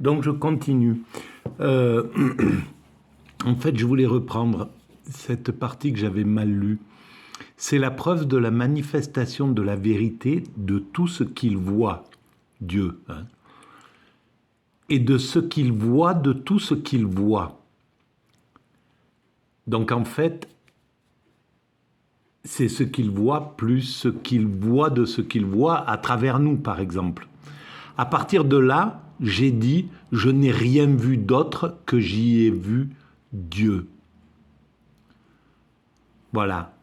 Donc je continue. Euh, En fait, je voulais reprendre cette partie que j'avais mal lue. C'est la preuve de la manifestation de la vérité de tout ce qu'il voit, Dieu, hein, et de ce qu'il voit de tout ce qu'il voit. Donc en fait, c'est ce qu'il voit plus ce qu'il voit de ce qu'il voit à travers nous, par exemple. À partir de là, j'ai dit, je n'ai rien vu d'autre que j'y ai vu Dieu. Voilà,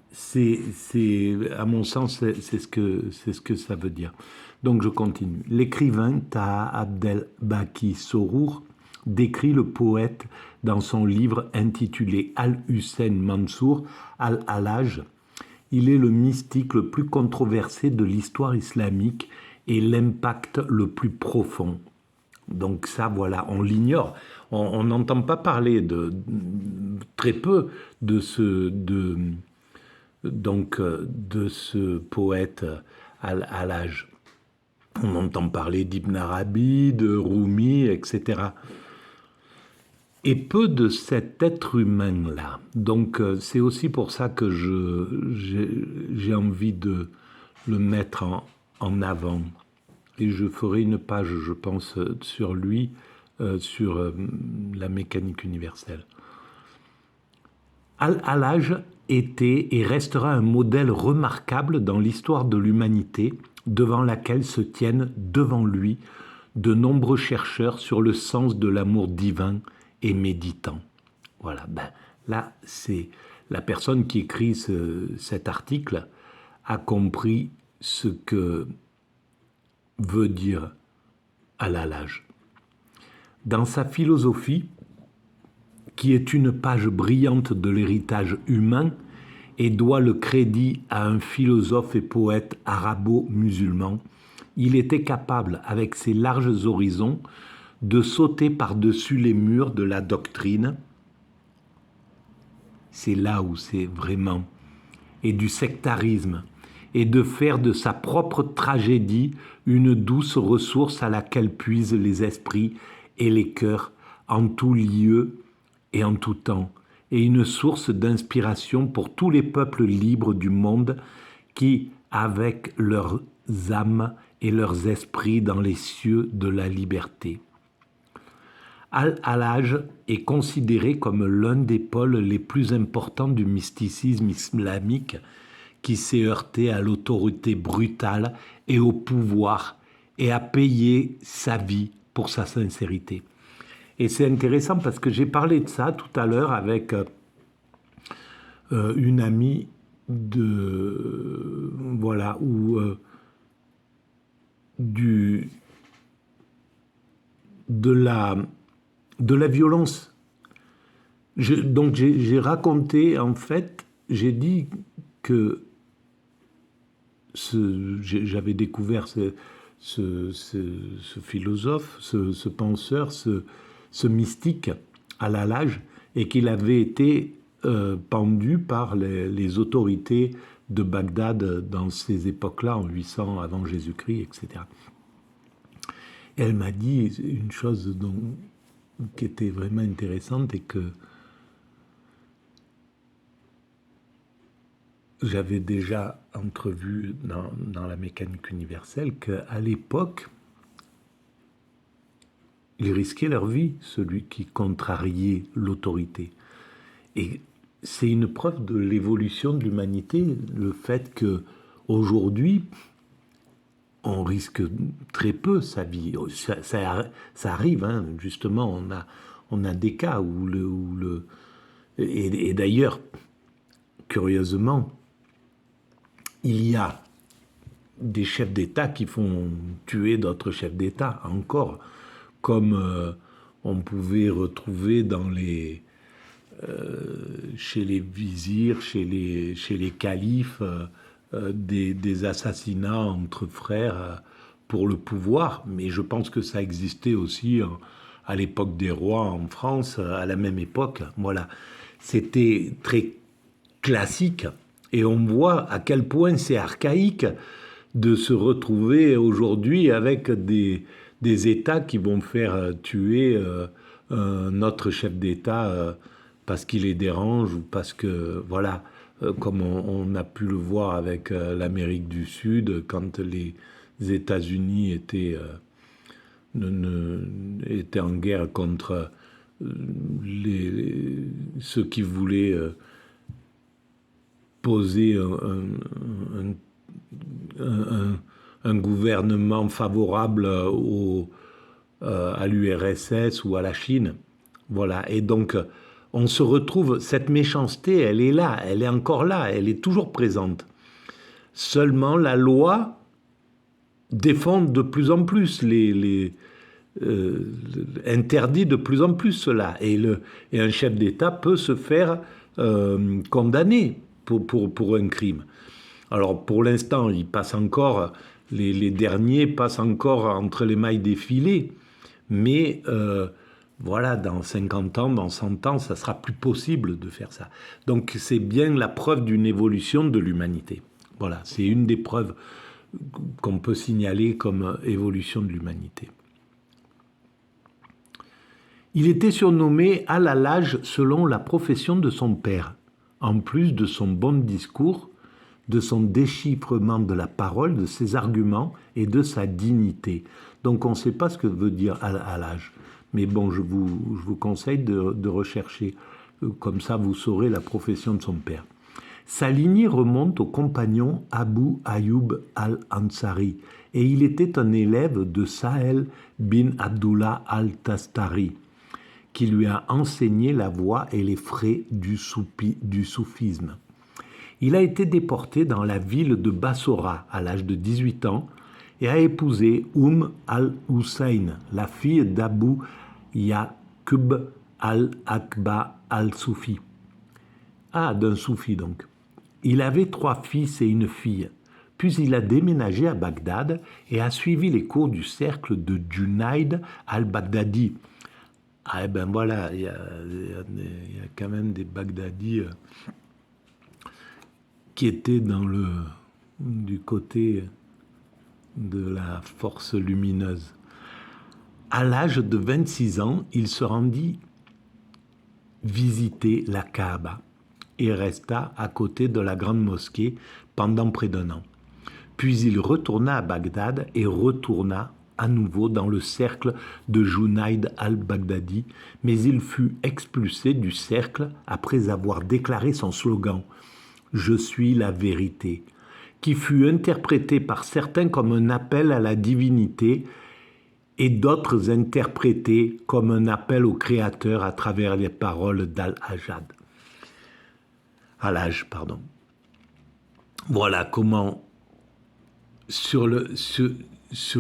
à mon sens, c'est ce que ça veut dire. Donc je continue. L'écrivain Taha Abdel Baki Sorour décrit le poète dans son livre intitulé Al-Hussein Mansour Al-Hallaj. Il est le mystique le plus controversé de l'histoire islamique et l'impact le plus profond. Donc ça, voilà, on l'ignore. On n'entend pas parler très peu de ce poète à l'âge. On entend parler d'Ibn Arabi, de Rumi, etc. Et peu de cet être humain-là. Donc c'est aussi pour ça que j'ai envie de le mettre en avant. Et je ferai une page, je pense, sur lui, sur la mécanique universelle. Al-Hallaj était et restera un modèle remarquable dans l'histoire de l'humanité, devant laquelle se tiennent devant lui de nombreux chercheurs sur le sens de l'amour divin et méditants. Voilà, là, c'est la personne qui écrit cet article a compris ce que veut dire Al-Hallaj. Dans sa philosophie, qui est une page brillante de l'héritage humain et doit le crédit à un philosophe et poète arabo-musulman, il était capable, avec ses larges horizons, de sauter par-dessus les murs de la doctrine, c'est là où c'est vraiment, et du sectarisme, et de faire de sa propre tragédie une douce ressource à laquelle puisent les esprits et les cœurs en tout lieu et en tout temps, et une source d'inspiration pour tous les peuples libres du monde qui, avec leurs âmes et leurs esprits dans les cieux de la liberté. Al-Hallaj est considéré comme l'un des pôles les plus importants du mysticisme islamique qui s'est heurté à l'autorité brutale et au pouvoir et a payé sa vie pour sa sincérité. Et c'est intéressant parce que j'ai parlé de ça tout à l'heure avec une amie voilà, de la violence. Donc j'ai raconté, en fait, j'ai dit que j'avais découvert ce philosophe, ce penseur, ce mystique à Al-Hallaj, et qu'il avait été pendu par les autorités de Bagdad dans ces époques-là, en 800 avant Jésus-Christ, etc. Et elle m'a dit une chose qui était vraiment intéressante et que j'avais déjà entrevu dans la mécanique universelle, qu'à l'époque, ils risquaient leur vie, celui qui contrariait l'autorité. Et c'est une preuve de l'évolution de l'humanité, le fait qu'aujourd'hui, on risque très peu sa vie. Ça arrive, hein, justement, on a des cas où et d'ailleurs, curieusement, il y a des chefs d'État qui font tuer d'autres chefs d'État encore, comme on pouvait retrouver chez les vizirs, chez les califes, des assassinats entre frères pour le pouvoir. Mais je pense que ça existait aussi à l'époque des rois en France, à la même époque. Voilà, c'était très classique. Et on voit à quel point c'est archaïque de se retrouver aujourd'hui avec des des États qui vont faire tuer notre chef d'État parce qu'il les dérange ou parce que, voilà, comme on a pu le voir avec l'Amérique du Sud, quand les États-Unis étaient en guerre contre ceux qui voulaient poser un gouvernement favorable à l'URSS ou à la Chine. Voilà. Et donc, on se retrouve, cette méchanceté, elle est là, elle est encore là, elle est toujours présente. Seulement, la loi défend de plus en plus interdit de plus en plus cela. Et un chef d'État peut se faire condamner pour un crime. Alors, pour l'instant, il passe encore, les derniers passent encore entre les mailles des filets, mais voilà, dans 50 ans, dans 100 ans, ça sera plus possible de faire ça. Donc, c'est bien la preuve d'une évolution de l'humanité. Voilà, c'est une des preuves qu'on peut signaler comme évolution de l'humanité. Il était surnommé Al-Hallaj selon la profession de son père, en plus de son bon discours, de son déchiffrement de la parole, de ses arguments et de sa dignité. Donc on ne sait pas ce que veut dire Al-Hallaj, mais bon, je vous conseille de rechercher, comme ça vous saurez la profession de son père. Sa lignée remonte au compagnon Abu Ayyub al-Ansari, et il était un élève de Sahel bin Abdullah al-Tastari, qui lui a enseigné la voie et les frais du soufisme. Il a été déporté dans la ville de Bassora à l'âge de 18 ans et a épousé al-Hussein, la fille d'Abu Yaqub al-Akba al-Soufi. Ah, d'un soufi donc. Il avait 3 fils et une fille. Puis il a déménagé à Bagdad et a suivi les cours du cercle de Junayd al-Baghdadi. Ah, et ben voilà, il y a quand même des Baghdadis qui étaient du côté de la force lumineuse. À l'âge de 26 ans, il se rendit visiter la Kaaba et resta à côté de la grande mosquée pendant près d'1 an. Puis il retourna à Bagdad et retourna à nouveau dans le cercle de Junayd al-Baghdadi, mais il fut expulsé du cercle après avoir déclaré son slogan « Je suis la vérité », qui fut interprété par certains comme un appel à la divinité et d'autres interprétés comme un appel au Créateur à travers les paroles d'Al-Hallaj. Voilà comment, sur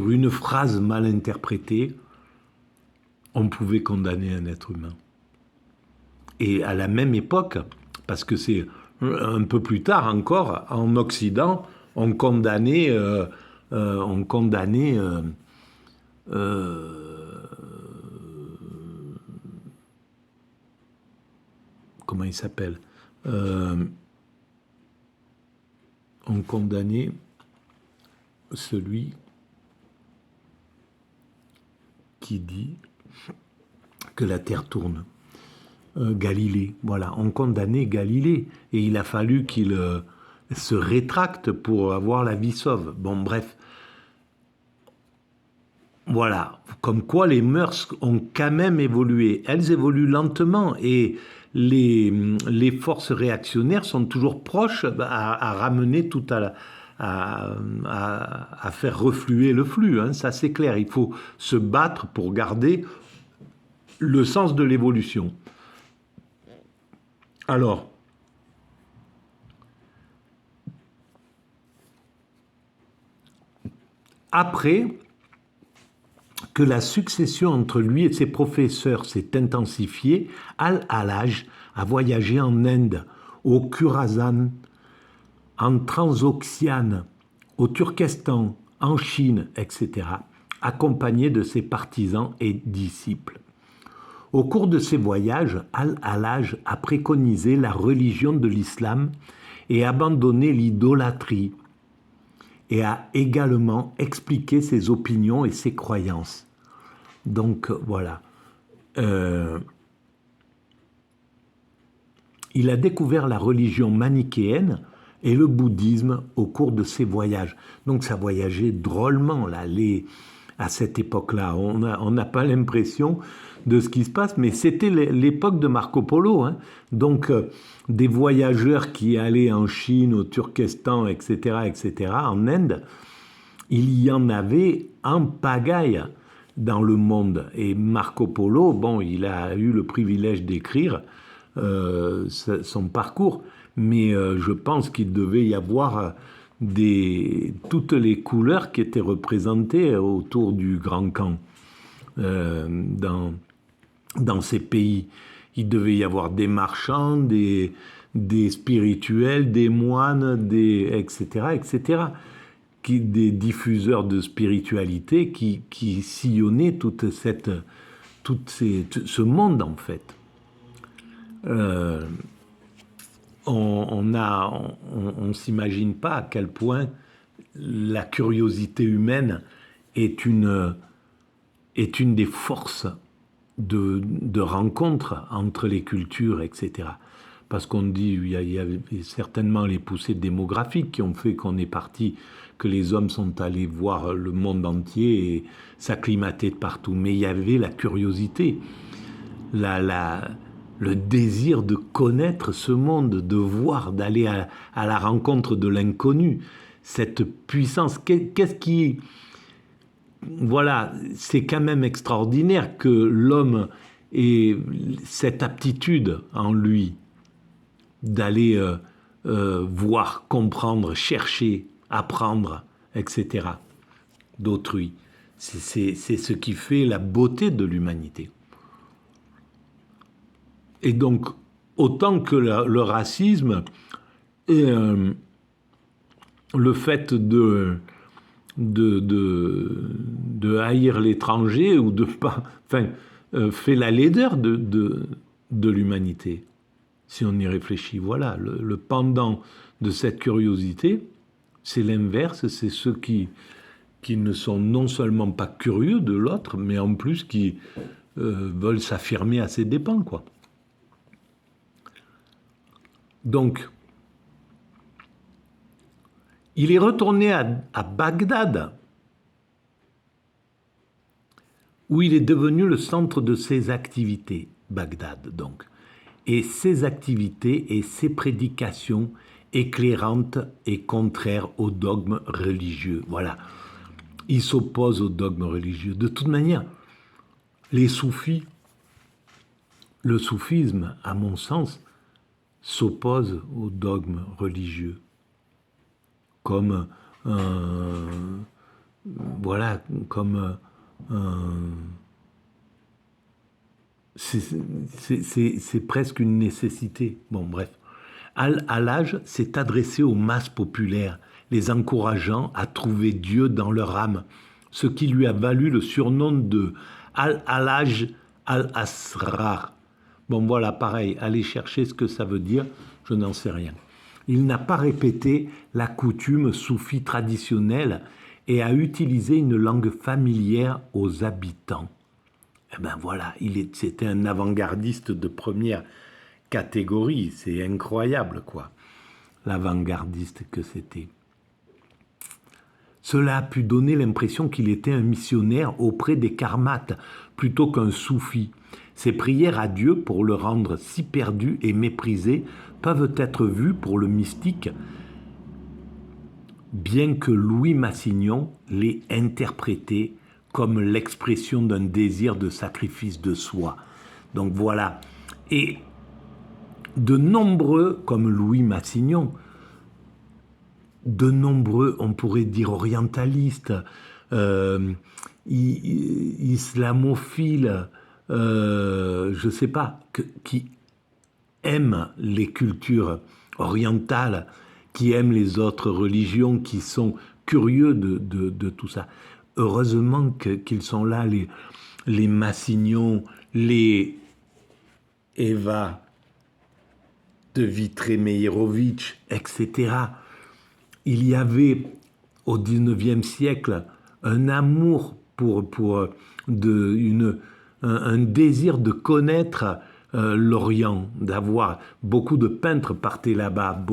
une phrase mal interprétée, on pouvait condamner un être humain. Et à la même époque, parce que c'est un peu plus tard encore, en Occident, on condamnait comment il s'appelle, on condamnait celui qui dit que la Terre tourne. Galilée, voilà, on condamnait Galilée et il a fallu qu'il se rétracte pour avoir la vie sauve. Bon, bref, voilà, comme quoi les mœurs ont quand même évolué. Elles évoluent lentement et les forces réactionnaires sont toujours proches à ramener tout à faire refluer le flux, hein, ça c'est clair. Il faut se battre pour garder le sens de l'évolution. Alors, après que la succession entre lui et ses professeurs s'est intensifiée, Al-Hallaj a voyagé en Inde, au Khurasan, en Transoxiane, au Turkestan, en Chine, etc., accompagné de ses partisans et disciples. Au cours de ces voyages, Al-Hallaj a préconisé la religion de l'islam et abandonné l'idolâtrie, et a également expliqué ses opinions et ses croyances. Donc voilà. Il a découvert la religion manichéenne et le bouddhisme au cours de ses voyages. Donc ça voyageait drôlement là, à cette époque-là. On n'a pas l'impression de ce qui se passe, mais c'était l'époque de Marco Polo. Hein. Donc des voyageurs qui allaient en Chine, au Turkestan, etc., en Inde, il y en avait en pagaille dans le monde. Et Marco Polo, bon, il a eu le privilège d'écrire son parcours, mais je pense qu'il devait y avoir toutes les couleurs qui étaient représentées autour du Grand Khan dans ces pays. Il devait y avoir des marchands, des spirituels, des moines, etc., des diffuseurs de spiritualité qui sillonnaient ce monde en fait. On ne s'imagine pas à quel point la curiosité humaine est une des forces de rencontre entre les cultures, etc. Parce qu'on dit il y avait certainement les poussées démographiques qui ont fait qu'on est parti, que les hommes sont allés voir le monde entier et s'acclimater de partout. Mais il y avait la curiosité, le désir de connaître ce monde, de voir, d'aller à la rencontre de l'inconnu. Cette puissance, qu'est-ce qui... Voilà, c'est quand même extraordinaire que l'homme ait cette aptitude en lui d'aller voir, comprendre, chercher, apprendre, etc. d'autrui. C'est ce qui fait la beauté de l'humanité. Et donc, autant que le racisme et le fait de haïr l'étranger ou de pas... Enfin, fait la laideur de l'humanité, si on y réfléchit. Voilà, le pendant de cette curiosité, c'est l'inverse, c'est ceux qui ne sont non seulement pas curieux de l'autre, mais en plus qui veulent s'affirmer à ses dépens, quoi. Donc, il est retourné à Bagdad, où il est devenu le centre de ses activités, Bagdad donc. Et ses activités et ses prédications éclairantes et contraires aux dogmes religieux. Voilà, il s'oppose aux dogmes religieux. De toute manière, les soufis, le soufisme, à mon sens, s'oppose aux dogmes religieux. Comme voilà, comme c'est presque une nécessité. Bon, bref. Al-Hallaj s'est adressé aux masses populaires, les encourageant à trouver Dieu dans leur âme, ce qui lui a valu le surnom de Al-Hallaj al-Asrar. Bon, voilà, pareil, allez chercher ce que ça veut dire, je n'en sais rien. Il n'a pas répété la coutume soufie traditionnelle et a utilisé une langue familière aux habitants. Eh ben voilà, c'était un avant-gardiste de première catégorie, c'est incroyable quoi, l'avant-gardiste que c'était. Cela a pu donner l'impression qu'il était un missionnaire auprès des karmates plutôt qu'un soufi. Ses prières à Dieu pour le rendre si perdu et méprisé peuvent être vues pour le mystique, bien que Louis Massignon l'ait interprété comme l'expression d'un désir de sacrifice de soi. Donc voilà. Et de nombreux, comme Louis Massignon, de nombreux, on pourrait dire orientalistes, islamophiles, je ne sais pas, qui aiment les cultures orientales, qui aiment les autres religions, qui sont curieux de tout ça. Heureusement qu'ils sont là, les Massignon, les Eva de Vitré-Meyerovitch, etc. Il y avait au XIXe siècle un amour un désir de connaître l'Orient, d'avoir beaucoup de peintres partaient là-bas,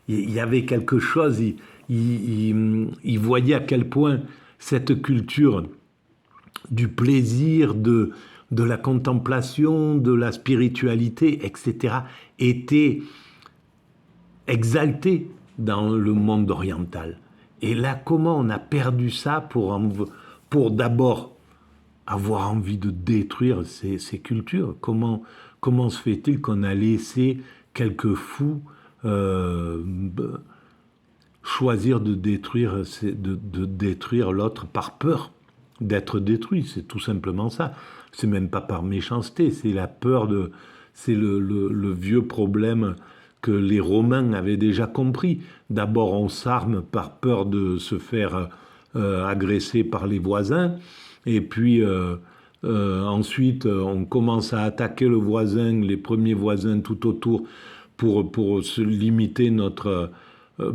il y avait quelque chose, ils voyaient à quel point cette culture du plaisir, de la contemplation, de la spiritualité, etc., était exaltée dans le monde oriental. Et là, comment on a perdu ça pour d'abord avoir envie de détruire ces cultures? Comment se fait-il qu'on a laissé quelques fous choisir de détruire l'autre par peur d'être détruit? C'est tout simplement ça. C'est même pas par méchanceté, c'est la peur c'est le vieux problème que les Romains avaient déjà compris. D'abord, on s'arme par peur de se faire agresser par les voisins, et puis ensuite, on commence à attaquer le voisin, les premiers voisins tout autour, pour se limiter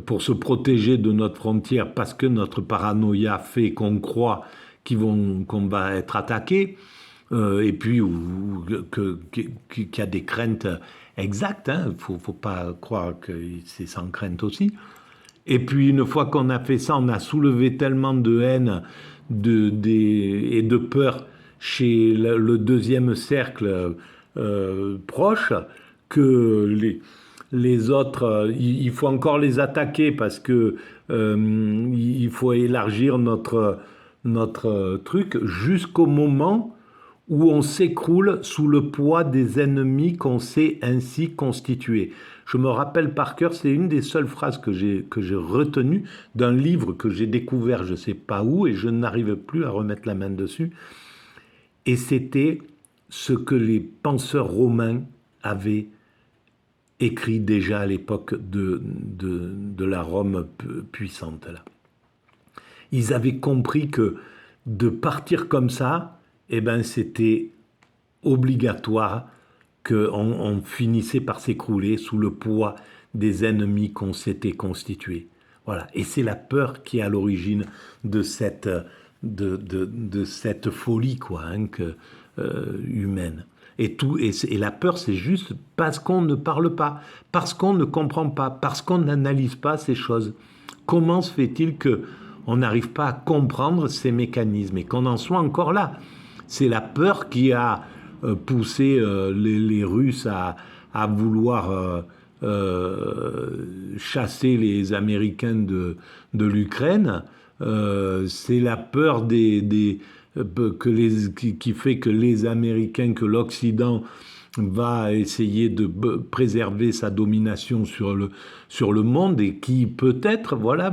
pour se protéger de notre frontière, parce que notre paranoïa fait qu'on croit qu'on va être attaqué, et puis qu'il y a des craintes exactes, hein. Faut pas croire que c'est sans crainte aussi. Et puis une fois qu'on a fait ça, on a soulevé tellement de haine et de peur chez le deuxième cercle proche, que les autres, il faut encore les attaquer, parce que il faut élargir notre truc jusqu'au moment où on s'écroule sous le poids des ennemis qu'on s'est ainsi constitués. Je me rappelle par cœur, c'est une des seules phrases que j'ai retenues d'un livre que j'ai découvert je ne sais pas où, et je n'arrive plus à remettre la main dessus. Et c'était ce que les penseurs romains avaient écrit déjà à l'époque de la Rome puissante, là. Ils avaient compris que de partir comme ça, eh ben, c'était obligatoire, qu'on finissait par s'écrouler sous le poids des ennemis qu'on s'était constitués. Voilà. Et c'est la peur qui est à l'origine de cette folie, quoi, hein, humaine. Et la peur, c'est juste parce qu'on ne parle pas, parce qu'on ne comprend pas, parce qu'on n'analyse pas ces choses. Comment se fait-il qu'on n'arrive pas à comprendre ces mécanismes et qu'on en soit encore là? C'est la peur qui a poussé les Russes à vouloir chasser les Américains de l'Ukraine. C'est la peur qui fait que les Américains, que l'Occident va essayer de préserver sa domination sur le monde, et qui peut-être, voilà,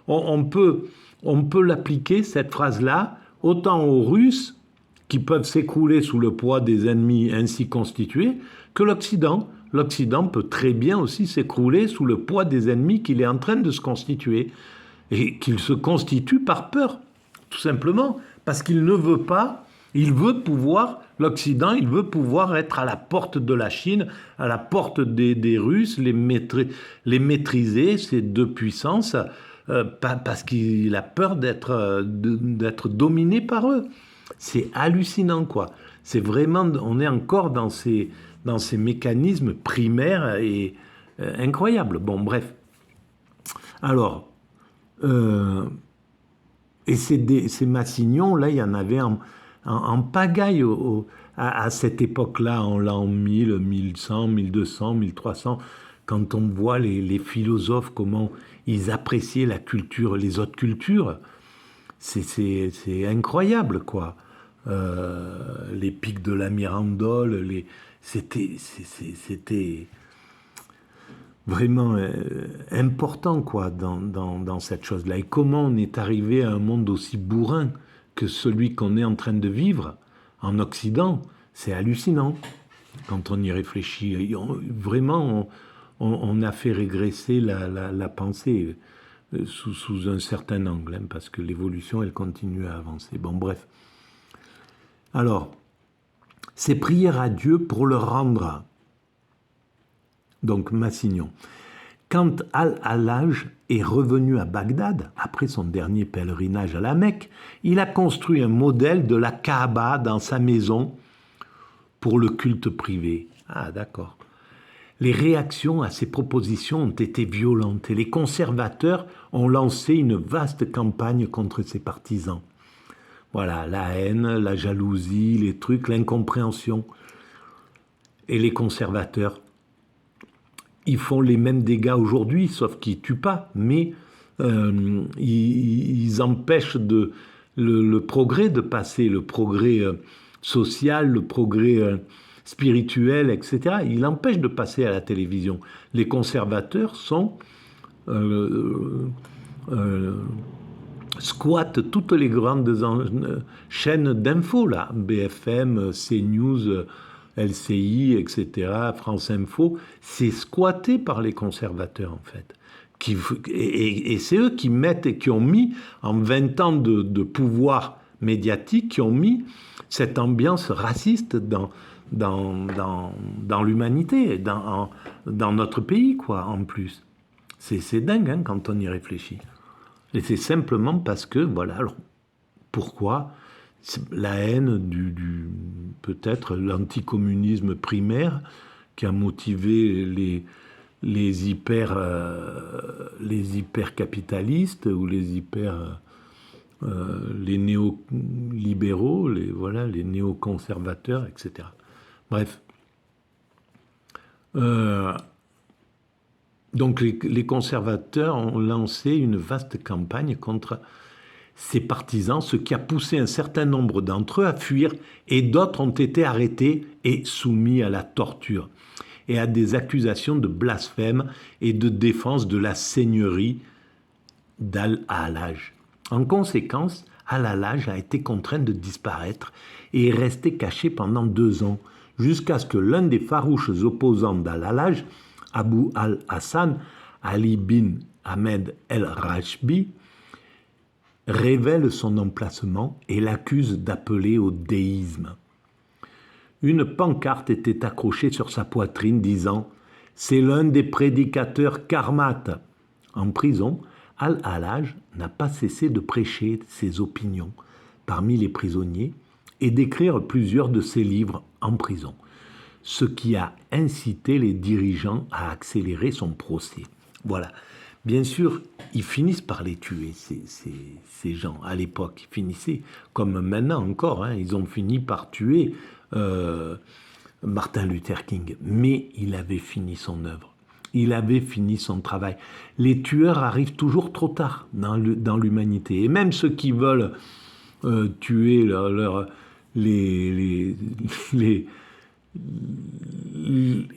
on peut l'appliquer, cette phrase-là, autant aux Russes, qui peuvent s'écrouler sous le poids des ennemis ainsi constitués, que l'Occident. L'Occident peut très bien aussi s'écrouler sous le poids des ennemis qu'il est en train de se constituer, et qu'il se constitue par peur, tout simplement, parce qu'il ne veut pas, l'Occident, il veut pouvoir être à la porte de la Chine, à la porte des Russes, les maîtriser, ces deux puissances, parce qu'il a peur d'être dominé par eux. C'est hallucinant, quoi. C'est vraiment, on est encore dans ces mécanismes primaires et incroyables. Bon, bref. Alors, et ces Massignons, là, il y en avait en pagaille à cette époque-là, en l'an 1000, 1100, 1200, 1300, quand on voit les philosophes, comment ils appréciaient la culture, les autres cultures. C'est incroyable, quoi. Les pics de la Mirandole, c'était vraiment important, quoi, dans cette chose-là. Et comment on est arrivé à un monde aussi bourrin que celui qu'on est en train de vivre en Occident? C'est hallucinant quand on y réfléchit. Vraiment, on a fait régresser la pensée sous un certain angle, hein, parce que l'évolution, elle continue à avancer. Bon, bref. Alors, c'est prière à Dieu pour le rendre, donc Massignon, Quand Al-Hallaj est revenu à Bagdad, après son dernier pèlerinage à la Mecque, il a construit un modèle de la Kaaba dans sa maison pour le culte privé. Ah, d'accord. Les réactions à ces propositions ont été violentes et les conservateurs ont lancé une vaste campagne contre ses partisans. Voilà, la haine, la jalousie, les trucs, l'incompréhension. Et les conservateurs, ils font les mêmes dégâts aujourd'hui, sauf qu'ils ne tuent pas, mais ils empêchent le progrès de passer, le progrès social, le progrès spirituel, etc. Ils l'empêchent de passer à la télévision. Les conservateurs squattent toutes les grandes chaînes d'infos, là, BFM, CNews, LCI, etc., France Info, c'est squatté par les conservateurs, en fait. Et c'est eux qui mettent et qui ont mis, en 20 ans de pouvoir médiatique, qui ont mis cette ambiance raciste dans l'humanité, dans notre pays, quoi, en plus. C'est dingue, hein, quand on y réfléchit. Et c'est simplement parce que, voilà, alors, pourquoi la haine peut-être l'anticommunisme primaire qui a motivé les hyper-capitalistes ou les néolibéraux, les néoconservateurs, etc. Bref. Donc les conservateurs ont lancé une vaste campagne contre ses partisans, ce qui a poussé un certain nombre d'entre eux à fuir, et d'autres ont été arrêtés et soumis à la torture, et à des accusations de blasphème et de défense de la seigneurie d'Al-Hallaj. En conséquence, Al-Hallaj a été contraint de disparaître et est resté caché pendant 2 ans, jusqu'à ce que l'un des farouches opposants d'Al-Hallaj, Abu al-Hassan Ali bin Ahmed el-Rashbi, révèle son emplacement et l'accuse d'appeler au déisme. Une pancarte était accrochée sur sa poitrine disant « C'est l'un des prédicateurs karmates ». En prison, Al-Hallaj n'a pas cessé de prêcher ses opinions parmi les prisonniers et d'écrire plusieurs de ses livres en prison, ce qui a incité les dirigeants à accélérer son procès. Voilà. Bien sûr, ils finissent par les tuer, ces gens. À l'époque, ils finissaient, comme maintenant encore, hein, ils ont fini par tuer Martin Luther King. Mais il avait fini son œuvre. Il avait fini son travail. Les tueurs arrivent toujours trop tard dans l'humanité. Et même ceux qui veulent tuer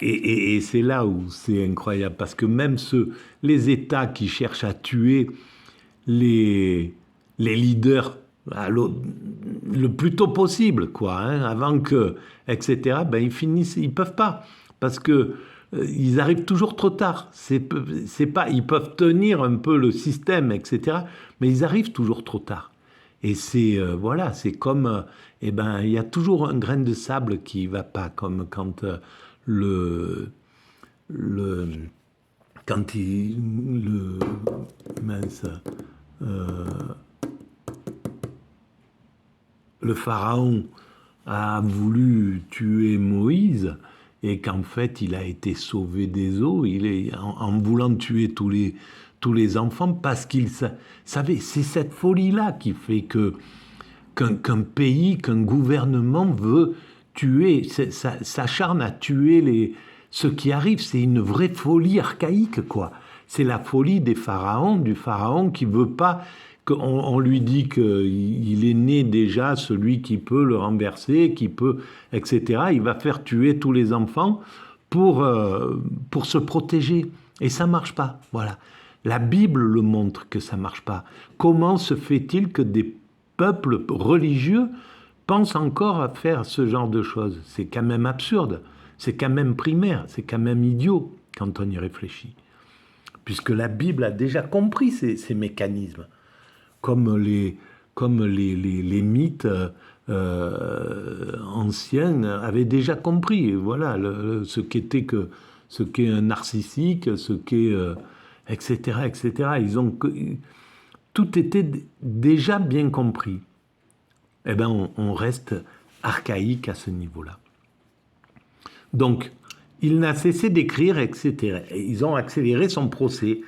et c'est là où c'est incroyable, parce que même les États qui cherchent à tuer les leaders le plus tôt possible, quoi, hein, avant que, etc., ben ils peuvent pas, parce que ils arrivent toujours trop tard. C'est pas, ils peuvent tenir un peu le système, etc., mais ils arrivent toujours trop tard. Et voilà, c'est comme, il y a toujours un grain de sable qui va pas, comme quand le pharaon a voulu tuer Moïse et qu'en fait il a été sauvé des eaux, en voulant tuer tous les enfants, parce qu'il savait, c'est cette folie-là qui fait qu'un pays, qu'un gouvernement veut tuer, s'acharne à tuer ceux qui arrivent. C'est une vraie folie archaïque, quoi. C'est la folie du pharaon qui veut pas, qu'on lui dit qu'il est né déjà celui qui peut le renverser, qui peut, etc. Il va faire tuer tous les enfants pour se protéger. Et ça marche pas, voilà. La Bible le montre que ça marche pas. Comment se fait-il que des peuples religieux pensent encore à faire ce genre de choses? C'est quand même absurde, c'est quand même primaire, c'est quand même idiot quand on y réfléchit. Puisque la Bible a déjà compris ces mécanismes, comme les mythes anciens avaient déjà compris. Voilà ce qu'était que ce qu'est un narcissique, ce qu'est... etc., etc. Tout était déjà bien compris. Eh bien, on reste archaïque à ce niveau-là. Donc, il n'a cessé d'écrire, etc. Et ils ont accéléré son procès.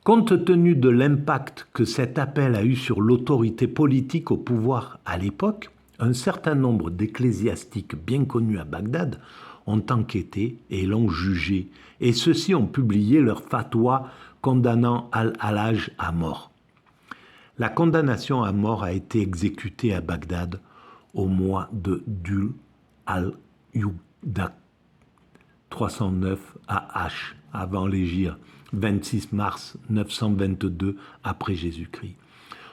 Compte tenu de l'impact que cet appel a eu sur l'autorité politique au pouvoir à l'époque, un certain nombre d'ecclésiastiques bien connus à Bagdad ont enquêté et l'ont jugé. Et ceux-ci ont publié leur fatwa condamnant Al-Hallaj à mort. La condamnation à mort a été exécutée à Bagdad au mois de Dhul al-Yawda 309 AH avant l'Hégire, 26 mars 922 après Jésus-Christ.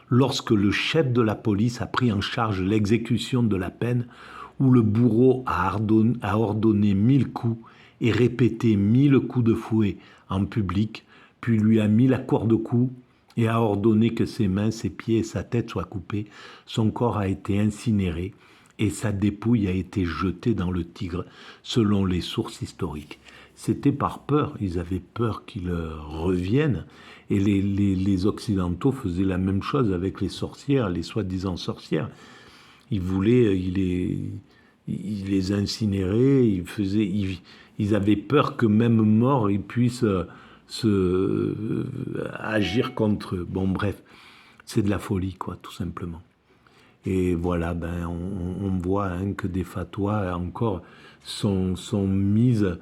Lorsque le chef de la police a pris en charge l'exécution de la peine, où le bourreau a ordonné 1000 coups et répété 1000 coups de fouet en public, puis lui a mis la corde au cou et a ordonné que ses mains, ses pieds et sa tête soient coupés, son corps a été incinéré et sa dépouille a été jetée dans le Tigre, selon les sources historiques. C'était par peur, ils avaient peur qu'il revienne, et les Occidentaux faisaient la même chose avec les sorcières, les soi-disant sorcières. Ils voulaient, ils les incinéraient, ils avaient peur que même morts, ils puissent agir contre eux. Bon, bref, c'est de la folie, quoi, tout simplement. Et voilà, on voit que des fatwas encore sont mises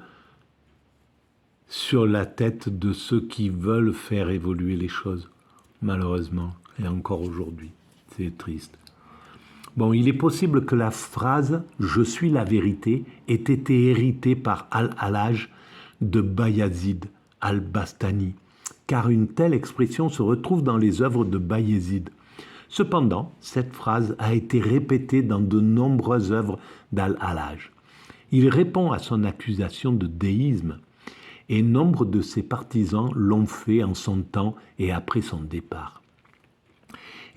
sur la tête de ceux qui veulent faire évoluer les choses, malheureusement, et encore aujourd'hui. C'est triste. Bon, il est possible que la phrase « Je suis la vérité » ait été héritée par Al-Hallaj de Bayazid al-Bastani, car une telle expression se retrouve dans les œuvres de Bayezid. Cependant, cette phrase a été répétée dans de nombreuses œuvres d'Al-Hallaj. Il répond à son accusation de déisme, et nombre de ses partisans l'ont fait en son temps et après son départ.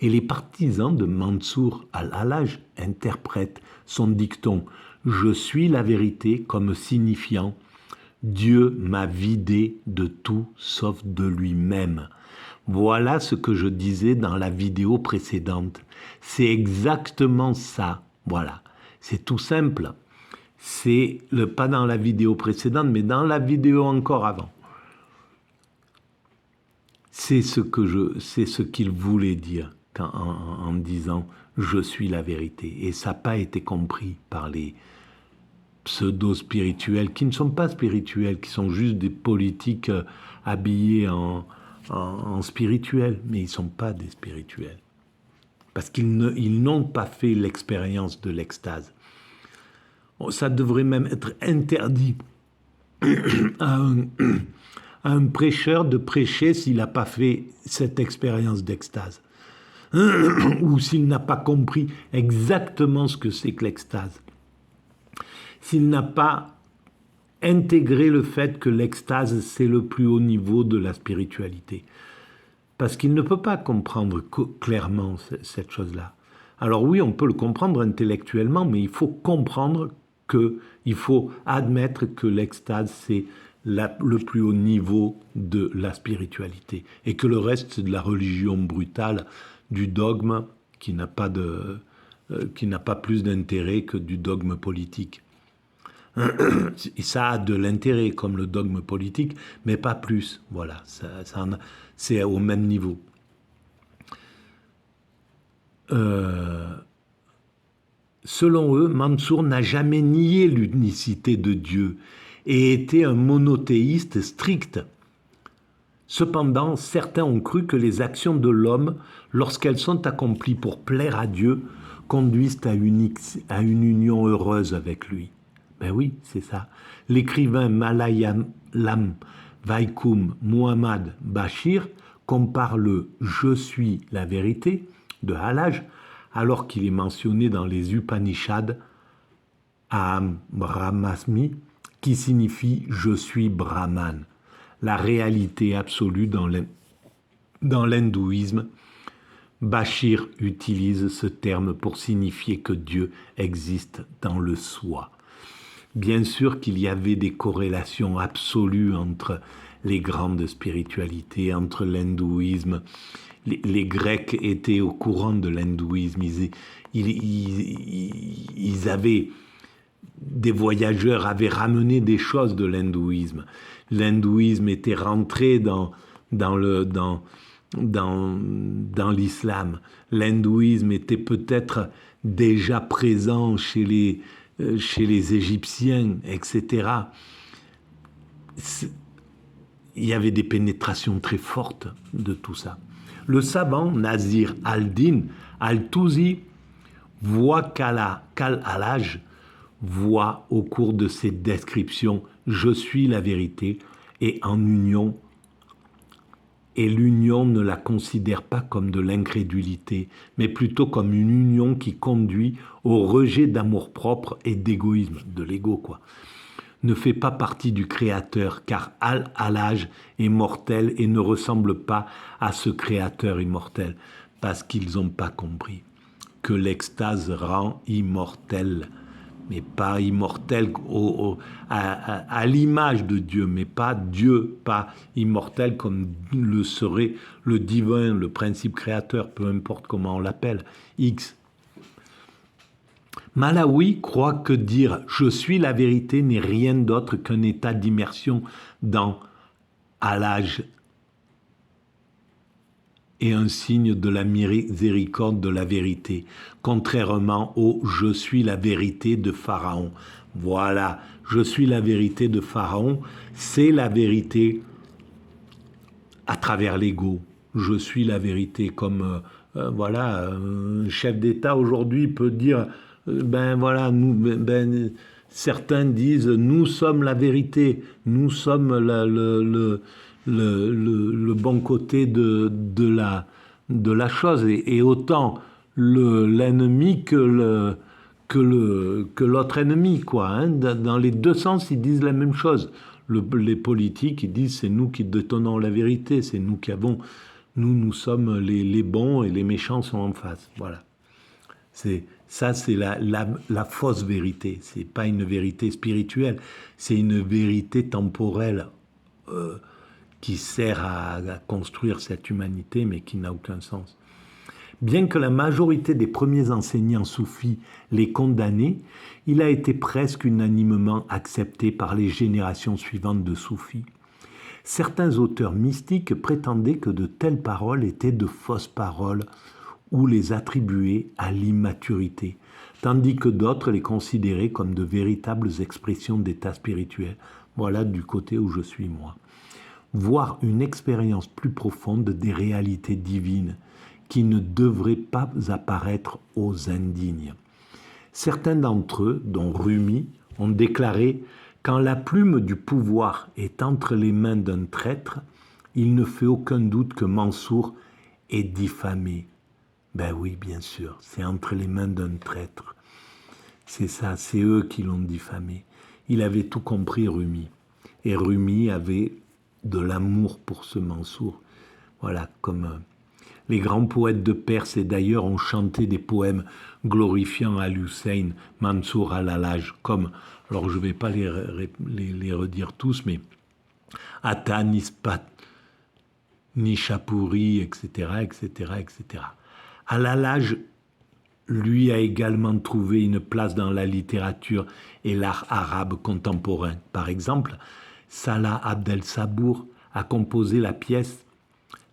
Et les partisans de Mansour al-Hallaj interprètent son dicton « Je suis la vérité » comme signifiant « Dieu m'a vidé de tout sauf de lui-même ». Voilà ce que je disais dans la vidéo précédente. C'est exactement ça. Voilà. C'est tout simple. C'est pas dans la vidéo précédente, mais dans la vidéo encore avant. C'est ce qu'il voulait dire en disant « je suis la vérité ». Et ça n'a pas été compris par les pseudo-spirituels, qui ne sont pas spirituels, qui sont juste des politiques habillés en spirituels, mais ils ne sont pas des spirituels. Parce qu'ils n'ont pas fait l'expérience de l'extase. Ça devrait même être interdit à un prêcheur de prêcher s'il n'a pas fait cette expérience d'extase. Ou s'il n'a pas compris exactement ce que c'est que l'extase. S'il n'a pas intégré le fait que l'extase, c'est le plus haut niveau de la spiritualité. Parce qu'il ne peut pas comprendre clairement cette chose-là. Alors oui, on peut le comprendre intellectuellement, mais il faut comprendre il faut admettre que l'extase, c'est le plus haut niveau de la spiritualité. Et que le reste, c'est de la religion brutale, du dogme qui n'a pas plus d'intérêt que du dogme politique. Ça a de l'intérêt comme le dogme politique, mais pas plus. Voilà, c'est au même niveau. Selon eux, Mansour n'a jamais nié l'unicité de Dieu et était un monothéiste strict. Cependant, certains ont cru que les actions de l'homme, lorsqu'elles sont accomplies pour plaire à Dieu, conduisent à une union heureuse avec lui. Ben oui, c'est ça. L'écrivain Malayalam Vaikum Muhammad Bashir compare le « Je suis la vérité » de Hallaj, alors qu'il est mentionné dans les Upanishads Aham Brahmasmi, qui signifie « Je suis Brahman », la réalité absolue dans l'hindouisme. Bashir utilise ce terme pour signifier que Dieu existe dans le soi. Bien sûr qu'il y avait des corrélations absolues entre les grandes spiritualités, entre l'hindouisme. Les Grecs étaient au courant de l'hindouisme. Ils avaient, des voyageurs avaient ramené des choses de l'hindouisme. L'hindouisme était rentré dans l'islam. L'hindouisme était peut-être déjà présent chez les Égyptiens, etc. Il y avait des pénétrations très fortes de tout ça. Le Nasir al-Din al-Tusi voit qu'Al-Hallaj voit au cours de ses descriptions « Je suis la vérité » et en union. Et l'union ne la considère pas comme de l'incrédulité, mais plutôt comme une union qui conduit au rejet d'amour-propre et d'égoïsme, de l'ego quoi. Ne fait pas partie du Créateur, car Al-Hallaj est mortel et ne ressemble pas à ce Créateur immortel, parce qu'ils n'ont pas compris que l'extase rend immortel, mais pas immortel à l'image de Dieu, mais pas Dieu, pas immortel comme le serait le divin, le principe créateur, peu importe comment on l'appelle, X. Malawi croit que dire « je suis la vérité » n'est rien d'autre qu'un état d'immersion dans Hallaj et un signe de la miséricorde de la vérité, contrairement au « je suis la vérité » de Pharaon. Voilà, je suis la vérité de Pharaon, c'est la vérité à travers l'ego. Je suis la vérité, comme voilà, un chef d'État aujourd'hui peut dire ben voilà, certains disent nous sommes la vérité, nous sommes le bon côté de la chose, et autant l'ennemi que l'autre ennemi, quoi. Hein. Dans les deux sens, ils disent la même chose. Les politiques, ils disent c'est nous qui détenons la vérité, c'est nous qui avons, nous sommes les bons et les méchants sont en face. Voilà. Ça, c'est la fausse vérité. C'est pas une vérité spirituelle, c'est une vérité temporelle qui sert à construire cette humanité, mais qui n'a aucun sens. Bien que la majorité des premiers enseignants soufis les condamnaient, il a été presque unanimement accepté par les générations suivantes de soufis. Certains auteurs mystiques prétendaient que de telles paroles étaient de fausses paroles ou les attribuaient à l'immaturité, tandis que d'autres les considéraient comme de véritables expressions d'état spirituel. Voilà du côté où je suis moi. Voir une expérience plus profonde des réalités divines qui ne devraient pas apparaître aux indignes. Certains d'entre eux, dont Rumi, ont déclaré « Quand la plume du pouvoir est entre les mains d'un traître, il ne fait aucun doute que Mansour est diffamé. » Ben oui, bien sûr, c'est entre les mains d'un traître. C'est ça, c'est eux qui l'ont diffamé. Il avait tout compris, Rumi. Et Rumi avait de l'amour pour ce Mansour. Voilà, comme les grands poètes de Perse, et d'ailleurs ont chanté des poèmes glorifiant Al-Hussein, Mansour al-Hallaj, comme, alors je ne vais pas les redire tous, mais Ata, Nispat, Nishapuri, etc., etc., etc. Al-Hallaj, lui, a également trouvé une place dans la littérature et l'art arabe contemporain. Par exemple, Salah Abdel Sabour a composé la pièce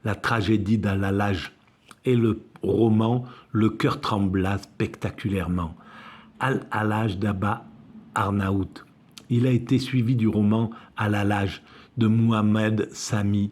La tragédie d'Al-Hallaj et le roman Le cœur trembla spectaculairement. Al-Hallaj d'Abba Arnaout. Il a été suivi du roman Al-Hallaj de Mohamed Sami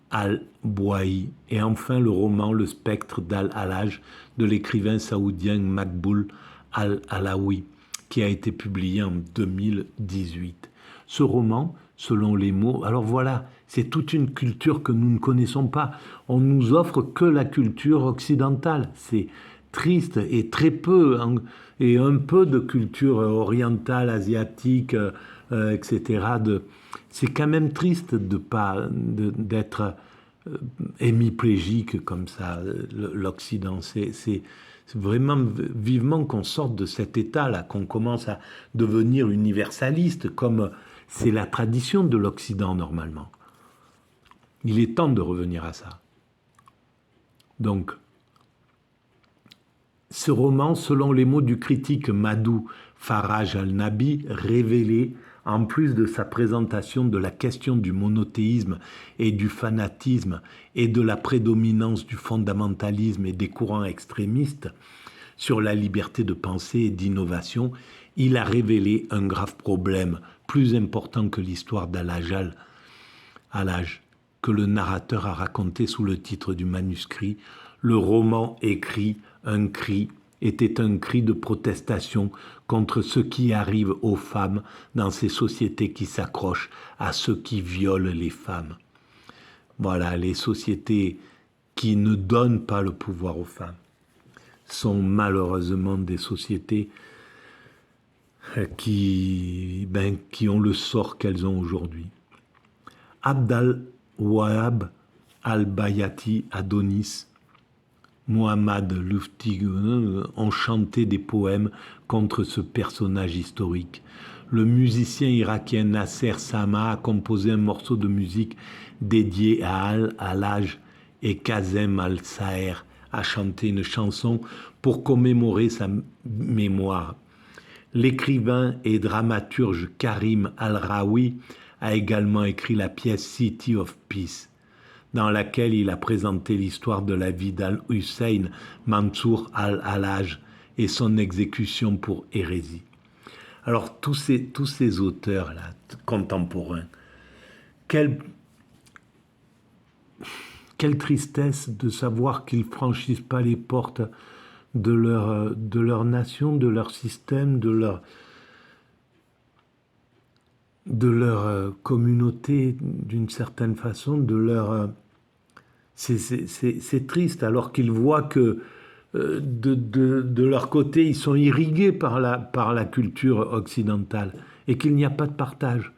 Al-Bouahi et enfin le roman Le spectre d'Al-Hallaj de l'écrivain saoudien Maqboul Al-Alaoui qui a été publié en 2018. Ce roman, selon les mots, alors voilà, c'est toute une culture que nous ne connaissons pas. On nous offre que la culture occidentale. C'est triste et très peu, et un peu de culture orientale, asiatique, etc. C'est quand même triste d'être hémiplégique comme ça, l'Occident. C'est vraiment vivement qu'on sorte de cet état-là, qu'on commence à devenir universaliste, comme c'est la tradition de l'Occident normalement. Il est temps de revenir à ça. Donc, ce roman, selon les mots du critique Madou Faraj al-Nabi, révélait, en plus de sa présentation de la question du monothéisme et du fanatisme et de la prédominance du fondamentalisme et des courants extrémistes sur la liberté de pensée et d'innovation, il a révélé un grave problème plus important que l'histoire d'Al-Hajjal, que le narrateur a raconté sous le titre du manuscrit. Le roman écrit un cri était un cri de protestation contre ce qui arrive aux femmes dans ces sociétés qui s'accrochent à ceux qui violent les femmes. Voilà, les sociétés qui ne donnent pas le pouvoir aux femmes sont malheureusement des sociétés qui ont le sort qu'elles ont aujourd'hui. Abd-al-Wahhab al-Bayati Adonis, Mohammad Lufti ont chanté des poèmes contre ce personnage historique. Le musicien irakien Nasser Sama a composé un morceau de musique dédié à Al-Hajj et Kazem Al-Saher a chanté une chanson pour commémorer sa mémoire. L'écrivain et dramaturge Karim Al-Rawi a également écrit la pièce City of Peace, dans laquelle il a présenté l'histoire de la vie d'Al-Hussein Mansour al-Hallaj et son exécution pour hérésie. Alors tous ces auteurs-là, contemporains, quelle tristesse de savoir qu'ils ne franchissent pas les portes de leur nation, de leur système, de leur communauté d'une certaine façon, de leur... C'est triste alors qu'ils voient que de leur côté, ils sont irrigués par la culture occidentale et qu'il n'y a pas de partage.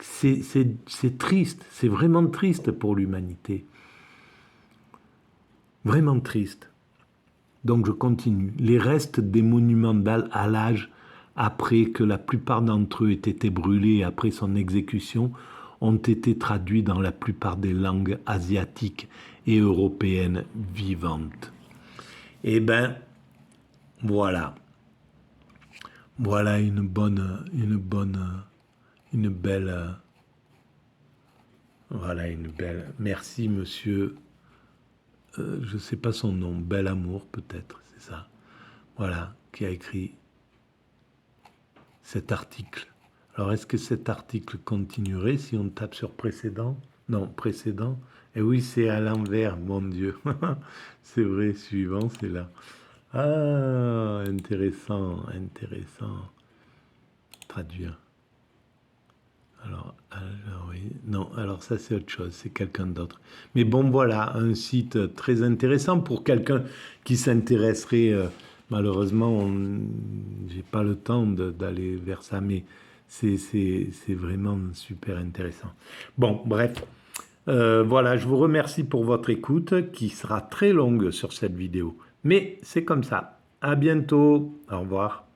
C'est triste, c'est vraiment triste pour l'humanité. Vraiment triste. Donc je continue. Les restes des monuments d'Al-Hallaj, après que la plupart d'entre eux aient été brûlés après son exécution, ont été traduits dans la plupart des langues asiatiques et européennes vivantes. Eh bien, voilà. Voilà une belle... Voilà une belle... Merci, monsieur... je ne sais pas son nom, Bel Amour peut-être, c'est ça. Voilà, qui a écrit cet article. Alors, est-ce que cet article continuerait si on tape sur précédent? Non, précédent. Et oui, c'est à l'envers, mon Dieu. C'est vrai, suivant, c'est là. Ah, intéressant. Traduire. Alors oui, non, alors ça c'est autre chose, c'est quelqu'un d'autre. Mais bon, voilà, un site très intéressant pour quelqu'un qui s'intéresserait. Malheureusement, j'ai pas le temps d'aller vers ça, mais c'est vraiment super intéressant. Bon, bref, voilà, je vous remercie pour votre écoute, qui sera très longue sur cette vidéo. Mais c'est comme ça. À bientôt. Au revoir.